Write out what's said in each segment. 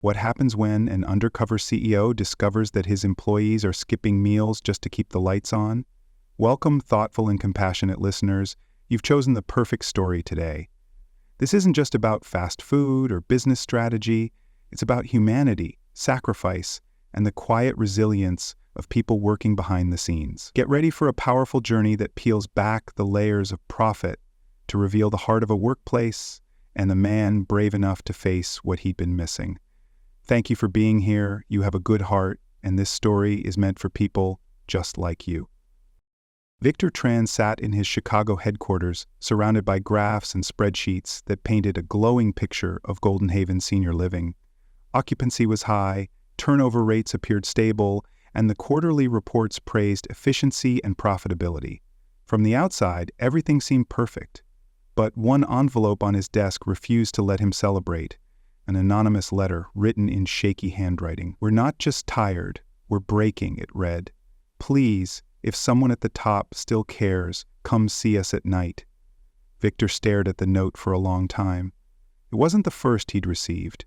What happens when an undercover CEO discovers that his employees are skipping meals just to keep the lights on? Welcome, thoughtful and compassionate listeners. You've chosen the perfect story today. This isn't just about fast food or business strategy. It's about humanity, sacrifice, and the quiet resilience of people working behind the scenes. Get ready for a powerful journey that peels back the layers of profit to reveal the heart of a workplace and the man brave enough to face what he'd been missing. Thank you for being here. You have a good heart, and this story is meant for people just like you. Victor Tran sat in his Chicago headquarters, surrounded by graphs and spreadsheets that painted a glowing picture of Golden Haven senior living. Occupancy was high, turnover rates appeared stable, and the quarterly reports praised efficiency and profitability. From the outside, everything seemed perfect. But one envelope on his desk refused to let him celebrate. An anonymous letter written in shaky handwriting. "We're not just tired, we're breaking," it read. "Please, if someone at the top still cares, come see us at night." Victor stared at the note for a long time. It wasn't the first he'd received.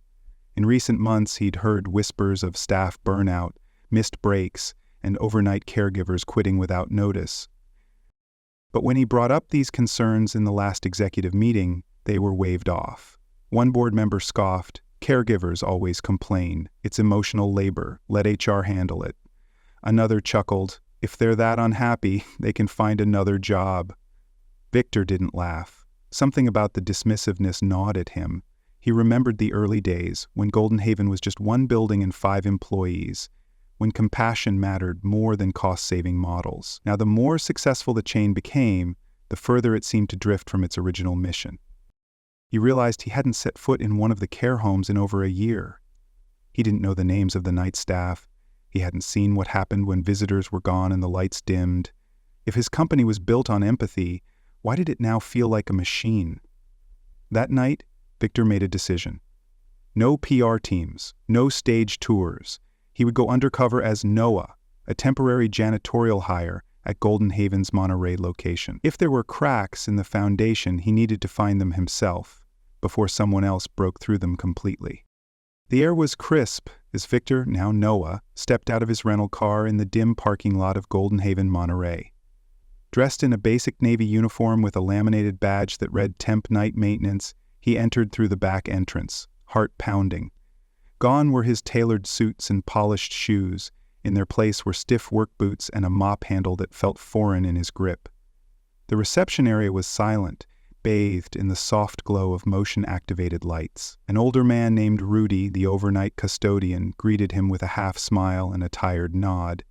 In recent months, he'd heard whispers of staff burnout, missed breaks, and overnight caregivers quitting without notice. But when he brought up these concerns in the last executive meeting, they were waved off. One board member scoffed, "Caregivers always complain. It's emotional labor. Let HR handle it." Another chuckled, "If they're that unhappy, they can find another job." Victor didn't laugh. Something about the dismissiveness gnawed at him. He remembered the early days, when Golden Haven was just one building and 5 employees, when compassion mattered more than cost-saving models. Now, the more successful the chain became, the further it seemed to drift from its original mission. He realized he hadn't set foot in one of the care homes in over a year. He didn't know the names of the night staff. He hadn't seen what happened when visitors were gone and the lights dimmed. If his company was built on empathy, why did it now feel like a machine? That night, Victor made a decision. No PR teams, no stage tours. He would go undercover as Noah, a temporary janitorial hire at Golden Haven's Monterey location. If there were cracks in the foundation, he needed to find them himself before someone else broke through them completely. The air was crisp as Victor, now Noah, stepped out of his rental car in the dim parking lot of Golden Haven, Monterey. Dressed in a basic Navy uniform with a laminated badge that read Temp Night Maintenance, he entered through the back entrance, heart pounding. Gone were his tailored suits and polished shoes. In their place were stiff work boots and a mop handle that felt foreign in his grip. The reception area was silent, bathed in the soft glow of motion-activated lights. An older man named Rudy, the overnight custodian, greeted him with a half smile and a tired nod.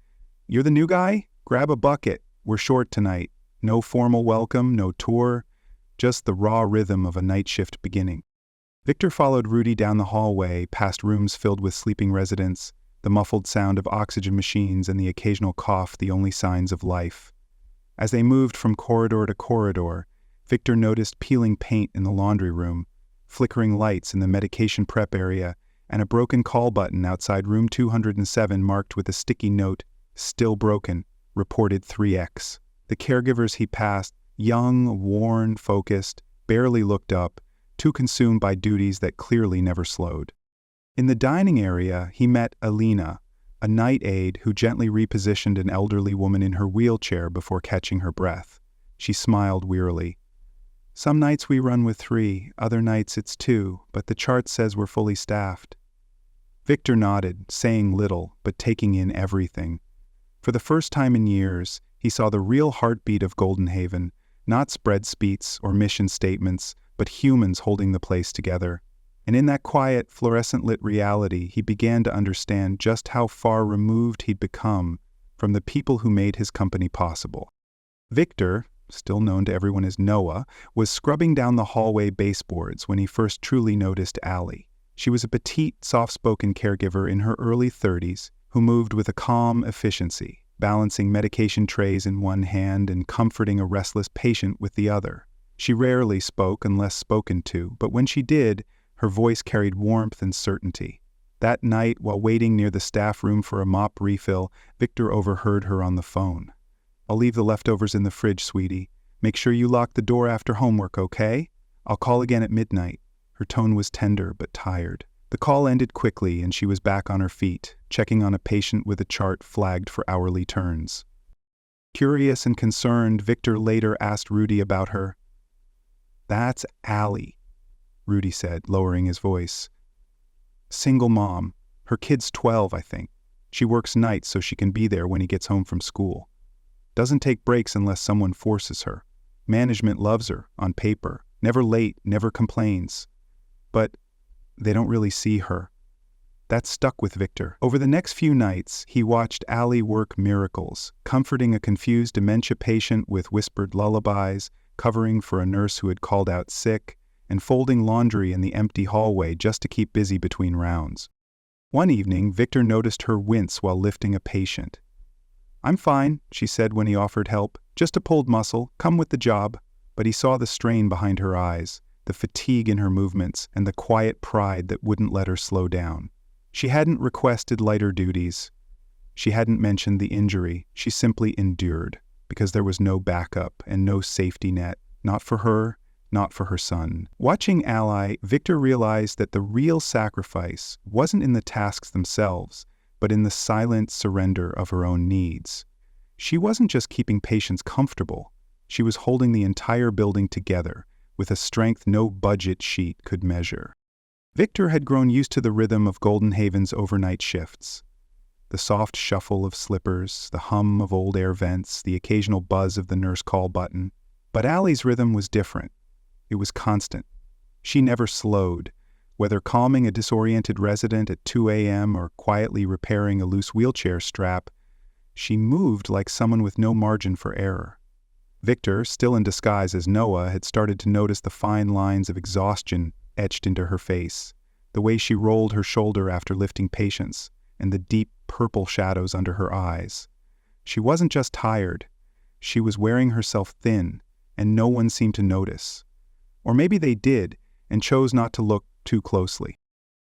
"You're the new guy? Grab a bucket. We're short tonight. No formal welcome, no tour, just the raw rhythm of a night shift beginning." Victor followed Rudy down the hallway, past rooms filled with sleeping residents, the muffled sound of oxygen machines and the occasional cough the only signs of life. As they moved from corridor to corridor, Victor noticed peeling paint in the laundry room, flickering lights in the medication prep area, and a broken call button outside room 207 marked with a sticky note, "Still broken, reported 3X. The caregivers he passed, young, worn, focused, barely looked up, too consumed by duties that clearly never slowed. In the dining area, he met Alina, a night aide who gently repositioned an elderly woman in her wheelchair before catching her breath. She smiled wearily. "Some nights we run with 3, other nights it's 2, but the chart says we're fully staffed." Victor nodded, saying little, but taking in everything. For the first time in years, he saw the real heartbeat of Golden Haven, not spreadsheets or mission statements, but humans holding the place together. And in that quiet, fluorescent-lit reality, he began to understand just how far removed he'd become from the people who made his company possible. Victor, still known to everyone as Noah, was scrubbing down the hallway baseboards when he first truly noticed Allie. She was a petite, soft-spoken caregiver in her early 30s who moved with a calm efficiency, balancing medication trays in one hand and comforting a restless patient with the other. She rarely spoke unless spoken to, but when she did, her voice carried warmth and certainty. That night, while waiting near the staff room for a mop refill, Victor overheard her on the phone. "I'll leave the leftovers in the fridge, sweetie. Make sure you lock the door after homework, okay? I'll call again at midnight." Her tone was tender but tired. The call ended quickly and she was back on her feet, checking on a patient with a chart flagged for hourly turns. Curious and concerned, Victor later asked Rudy about her. "That's Allie," Rudy said, lowering his voice. "Single mom. Her kid's 12, I think. She works nights so she can be there when he gets home from school. Doesn't take breaks unless someone forces her. Management loves her, on paper. Never late, never complains. But they don't really see her." That stuck with Victor. Over the next few nights, he watched Allie work miracles, comforting a confused dementia patient with whispered lullabies, covering for a nurse who had called out sick, and folding laundry in the empty hallway just to keep busy between rounds. One evening, Victor noticed her wince while lifting a patient. "I'm fine," she said when he offered help. "Just a pulled muscle, come with the job." But he saw the strain behind her eyes, the fatigue in her movements, and the quiet pride that wouldn't let her slow down. She hadn't requested lighter duties. She hadn't mentioned the injury. She simply endured, because there was no backup and no safety net, not for her, not for her son. Watching Allie, Victor realized that the real sacrifice wasn't in the tasks themselves, but in the silent surrender of her own needs. She wasn't just keeping patients comfortable. She was holding the entire building together, with a strength no budget sheet could measure. Victor had grown used to the rhythm of Golden Haven's overnight shifts. The soft shuffle of slippers, the hum of old air vents, the occasional buzz of the nurse call button. But Allie's rhythm was different. It was constant. She never slowed. Whether calming a disoriented resident at 2 a.m. or quietly repairing a loose wheelchair strap, she moved like someone with no margin for error. Victor, still in disguise as Noah, had started to notice the fine lines of exhaustion etched into her face, the way she rolled her shoulder after lifting patients, and the deep purple shadows under her eyes. She wasn't just tired. She was wearing herself thin, and no one seemed to notice. Or maybe they did, and chose not to look too closely.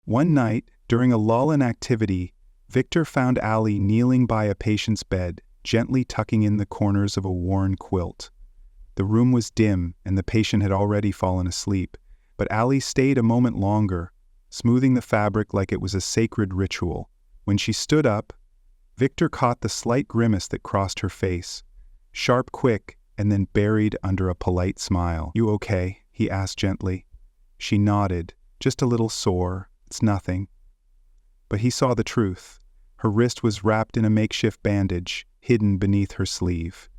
One night, during a lull in activity, Victor found Allie kneeling by a patient's bed, gently tucking in the corners of a worn quilt. The room was dim, and the patient had already fallen asleep, but Allie stayed a moment longer, smoothing the fabric like it was a sacred ritual. When she stood up, Victor caught the slight grimace that crossed her face, sharp, quick, and then buried under a polite smile. "You okay?" he asked gently. She nodded. "Just a little sore. It's nothing." But he saw the truth. Her wrist was wrapped in a makeshift bandage, hidden beneath her sleeve.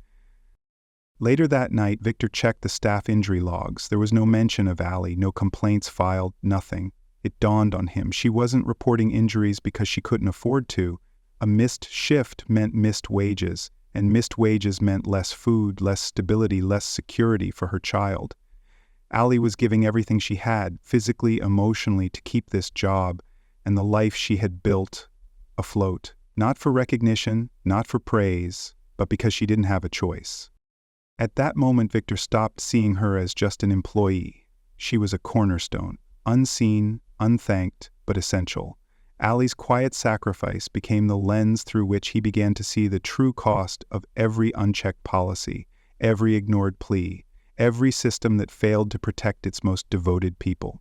Later that night, Victor checked the staff injury logs. There was no mention of Allie, no complaints filed, nothing. It dawned on him. She wasn't reporting injuries because she couldn't afford to. A missed shift meant missed wages, and missed wages meant less food, less stability, less security for her child. Allie was giving everything she had, physically, emotionally, to keep this job and the life she had built afloat. Not for recognition, not for praise, but because she didn't have a choice. At that moment, Victor stopped seeing her as just an employee. She was a cornerstone, unseen, unthanked, but essential. Allie's quiet sacrifice became the lens through which he began to see the true cost of every unchecked policy, every ignored plea, every system that failed to protect its most devoted people.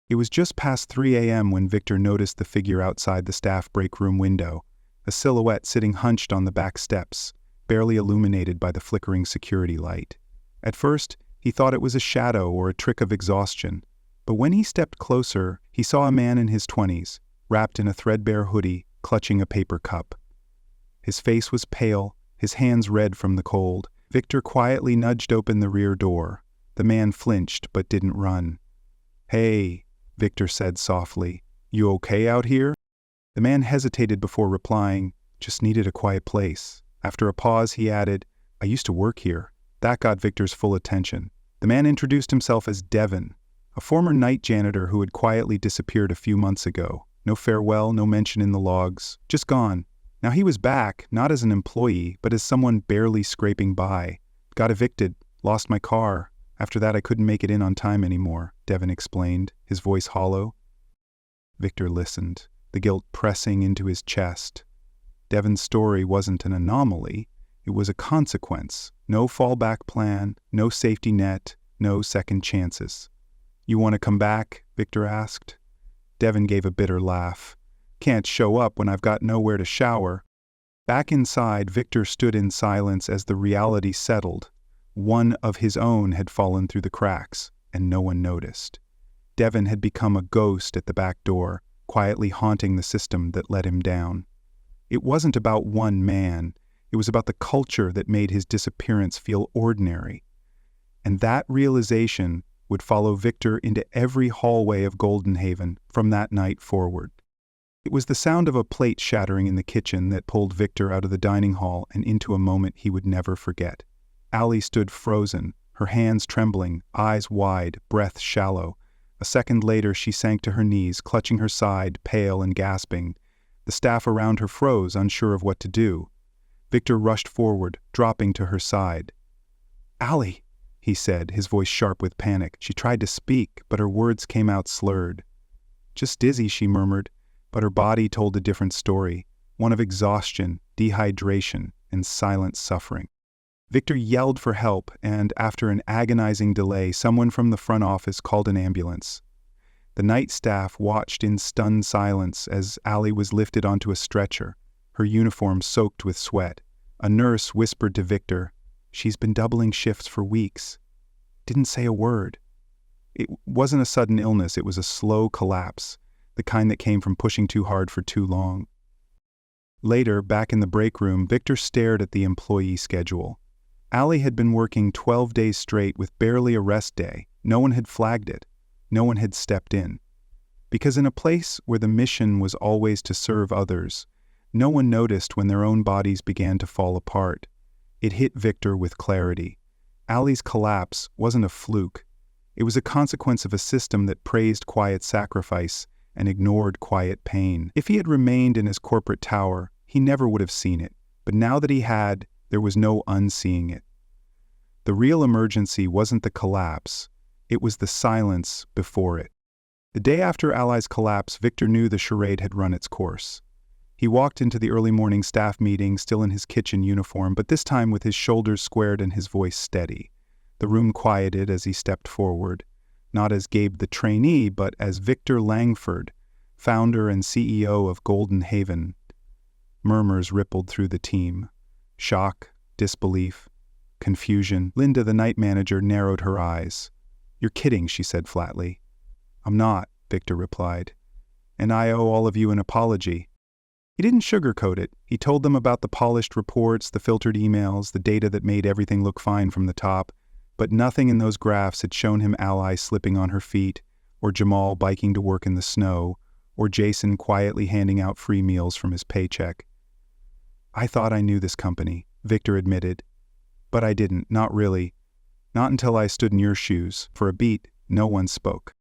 It was just past 3 a.m. when Victor noticed the figure outside the staff break room window, a silhouette sitting hunched on the back steps, barely illuminated by the flickering security light. At first, he thought it was a shadow or a trick of exhaustion, but when he stepped closer, he saw a man in his 20s, wrapped in a threadbare hoodie, clutching a paper cup. His face was pale, his hands red from the cold. Victor quietly nudged open the rear door. The man flinched but didn't run. "Hey," Victor said softly, "you okay out here?" The man hesitated before replying, "Just needed a quiet place." After a pause, he added, "I used to work here." That got Victor's full attention. The man introduced himself as Devin, a former night janitor who had quietly disappeared a few months ago. No farewell, no mention in the logs, just gone. Now he was back, not as an employee, but as someone barely scraping by. "Got evicted, lost my car. After that I couldn't make it in on time anymore," Devin explained, his voice hollow. Victor listened, the guilt pressing into his chest. Devin's story wasn't an anomaly, it was a consequence. No fallback plan, no safety net, no second chances. "You want to come back?" Victor asked. Devin gave a bitter laugh. Can't show up when I've got nowhere to shower. Back inside, Victor stood in silence as the reality settled. One of his own had fallen through the cracks, and no one noticed. Devin had become a ghost at the back door, quietly haunting the system that let him down. It wasn't about one man. It was about the culture that made his disappearance feel ordinary. And that realization would follow Victor into every hallway of Golden Haven from that night forward. It was the sound of a plate shattering in the kitchen that pulled Victor out of the dining hall and into a moment he would never forget. Allie stood frozen, her hands trembling, eyes wide, breath shallow. A second later, she sank to her knees, clutching her side, pale and gasping. The staff around her froze, unsure of what to do. Victor rushed forward, dropping to her side. "Allie," he said, his voice sharp with panic. She tried to speak, but her words came out slurred. "Just dizzy," she murmured, but her body told a different story, one of exhaustion, dehydration, and silent suffering. Victor yelled for help, and after an agonizing delay, someone from the front office called an ambulance. The night staff watched in stunned silence as Allie was lifted onto a stretcher, her uniform soaked with sweat. A nurse whispered to Victor, "She's been doubling shifts for weeks." Didn't say a word. It wasn't a sudden illness, it was a slow collapse, the kind that came from pushing too hard for too long. Later, back in the break room, Victor stared at the employee schedule. Allie had been working 12 days straight with barely a rest day. No one had flagged it. No one had stepped in. Because in a place where the mission was always to serve others, no one noticed when their own bodies began to fall apart. It hit Victor with clarity. Allie's collapse wasn't a fluke. It was a consequence of a system that praised quiet sacrifice and ignored quiet pain. If he had remained in his corporate tower, he never would have seen it. But now that he had, there was no unseeing it. The real emergency wasn't the collapse. It was the silence before it. The day after Allie's collapse, Victor knew the charade had run its course. He walked into the early morning staff meeting, still in his kitchen uniform, but this time with his shoulders squared and his voice steady. The room quieted as he stepped forward, not as Gabe the trainee, but as Victor Langford, founder and CEO of Golden Haven. Murmurs rippled through the team. Shock, disbelief, confusion. Linda, the night manager, narrowed her eyes. "You're kidding," she said flatly. "I'm not," Victor replied. "And I owe all of you an apology." He didn't sugarcoat it. He told them about the polished reports, the filtered emails, the data that made everything look fine from the top, but nothing in those graphs had shown him Ally slipping on her feet, or Jamal biking to work in the snow, or Jason quietly handing out free meals from his paycheck. "I thought I knew this company," Victor admitted. "But I didn't, not really. Not until I stood in your shoes." For a beat, no one spoke.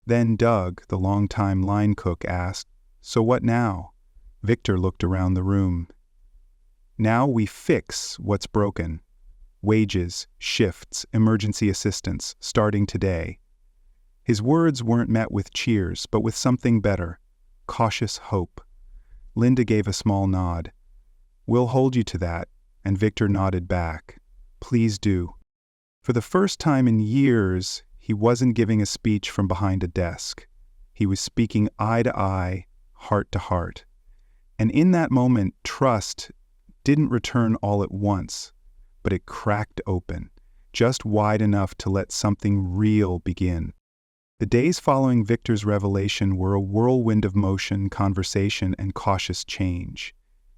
Then Doug, the longtime line cook, asked, "So what now?" Victor looked around the room. "Now we fix what's broken. Wages, shifts, emergency assistance, starting today." His words weren't met with cheers, but with something better, cautious hope. Linda gave a small nod. "We'll hold you to that," and Victor nodded back. "Please do." For the first time in years, he wasn't giving a speech from behind a desk. He was speaking eye to eye, heart to heart. And in that moment, trust didn't return all at once, but it cracked open, just wide enough to let something real begin. The days following Victor's revelation were a whirlwind of motion, conversation, and cautious change.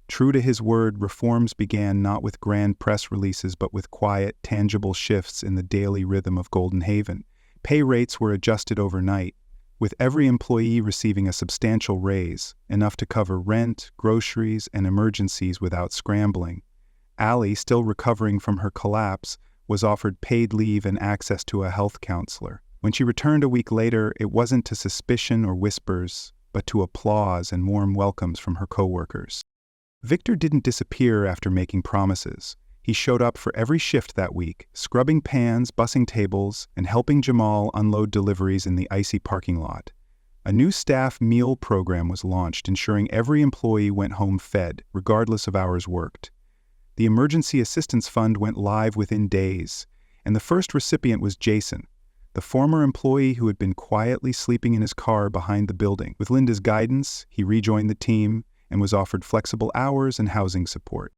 True to his word, reforms began not with grand press releases but with quiet, tangible shifts in the daily rhythm of Golden Haven. Pay rates were adjusted overnight, with every employee receiving a substantial raise, enough to cover rent, groceries, and emergencies without scrambling. Allie, still recovering from her collapse, was offered paid leave and access to a health counselor. When she returned a week later, it wasn't to suspicion or whispers, but to applause and warm welcomes from her coworkers. Victor didn't disappear after making promises. He showed up for every shift that week, scrubbing pans, bussing tables, and helping Jamal unload deliveries in the icy parking lot. A new staff meal program was launched, ensuring every employee went home fed, regardless of hours worked. The Emergency Assistance Fund went live within days, and the first recipient was Jason, the former employee who had been quietly sleeping in his car behind the building. With Linda's guidance, he rejoined the team and was offered flexible hours and housing support.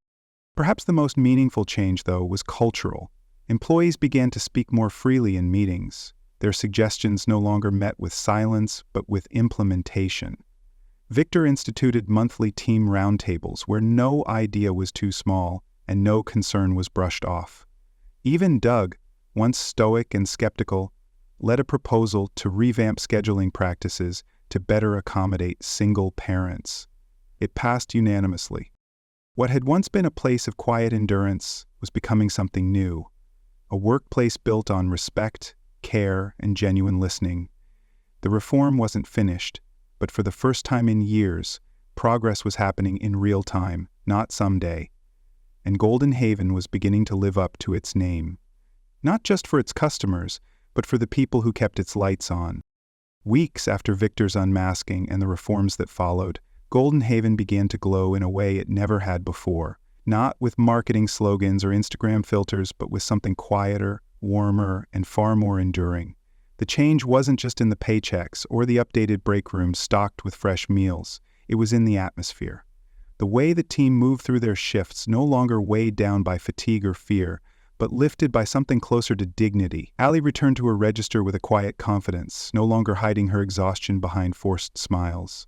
Perhaps the most meaningful change, though, was cultural. Employees began to speak more freely in meetings. Their suggestions no longer met with silence, but with implementation. Victor instituted monthly team roundtables where no idea was too small and no concern was brushed off. Even Doug, once stoic and skeptical, led a proposal to revamp scheduling practices to better accommodate single parents. It passed unanimously. What had once been a place of quiet endurance was becoming something new, a workplace built on respect, care, and genuine listening. The reform wasn't finished, but for the first time in years, progress was happening in real time, not someday. And Golden Haven was beginning to live up to its name. Not just for its customers, but for the people who kept its lights on. Weeks after Victor's unmasking and the reforms that followed, Golden Haven began to glow in a way it never had before, not with marketing slogans or Instagram filters, but with something quieter, warmer, and far more enduring. The change wasn't just in the paychecks or the updated break rooms stocked with fresh meals. It was in the atmosphere. The way the team moved through their shifts, no longer weighed down by fatigue or fear, but lifted by something closer to dignity. Allie returned to her register with a quiet confidence, no longer hiding her exhaustion behind forced smiles.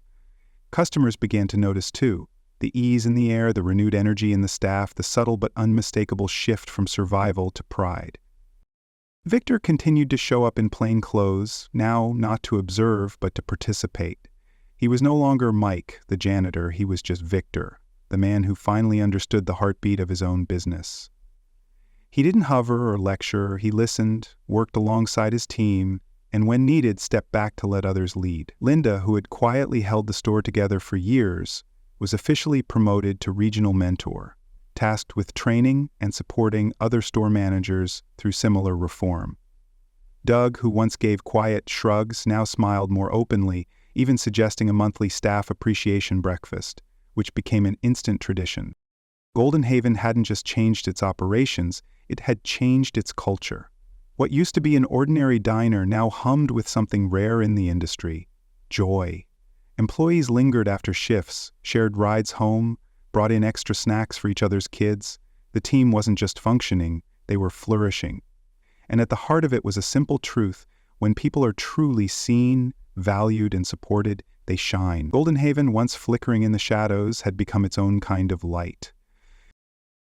Customers began to notice too. The ease in the air, the renewed energy in the staff, the subtle but unmistakable shift from survival to pride. Victor continued to show up in plain clothes, now not to observe but to participate. He was no longer Mike, the janitor, he was just Victor, the man who finally understood the heartbeat of his own business. He didn't hover or lecture, he listened, worked alongside his team, and when needed, stepped back to let others lead. Linda, who had quietly held the store together for years, was officially promoted to regional mentor, tasked with training and supporting other store managers through similar reform. Doug, who once gave quiet shrugs, now smiled more openly, even suggesting a monthly staff appreciation breakfast, which became an instant tradition. Golden Haven hadn't just changed its operations, it had changed its culture. What used to be an ordinary diner now hummed with something rare in the industry: joy. Employees lingered after shifts, shared rides home, brought in extra snacks for each other's kids. The team wasn't just functioning, they were flourishing. And at the heart of it was a simple truth: when people are truly seen, valued, and supported, they shine. Golden Haven, once flickering in the shadows, had become its own kind of light.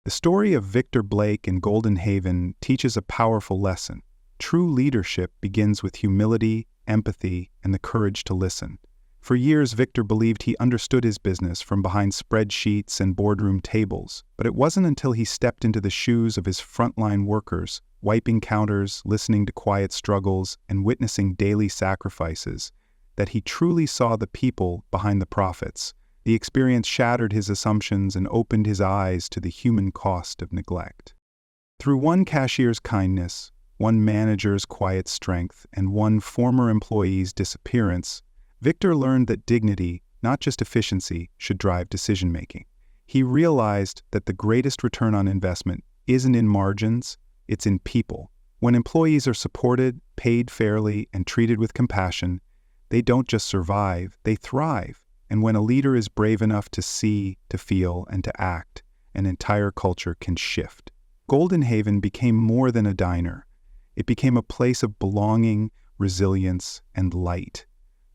The story of Victor Blake and Golden Haven teaches a powerful lesson. True leadership begins with humility, empathy, and the courage to listen. For years, Victor believed he understood his business from behind spreadsheets and boardroom tables, but it wasn't until he stepped into the shoes of his frontline workers, wiping counters, listening to quiet struggles, and witnessing daily sacrifices, that he truly saw the people behind the profits. The experience shattered his assumptions and opened his eyes to the human cost of neglect. Through one cashier's kindness, one manager's quiet strength, and one former employee's disappearance, Victor learned that dignity, not just efficiency, should drive decision-making. He realized that the greatest return on investment isn't in margins, it's in people. When employees are supported, paid fairly, and treated with compassion, they don't just survive, they thrive. And when a leader is brave enough to see, to feel, and to act, an entire culture can shift. Golden Haven became more than a diner. It became a place of belonging, resilience, and light.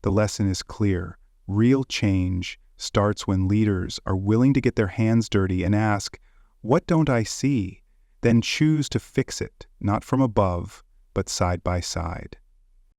The lesson is clear. Real change starts when leaders are willing to get their hands dirty and ask, "What don't I see?" Then choose to fix it, not from above, but side by side.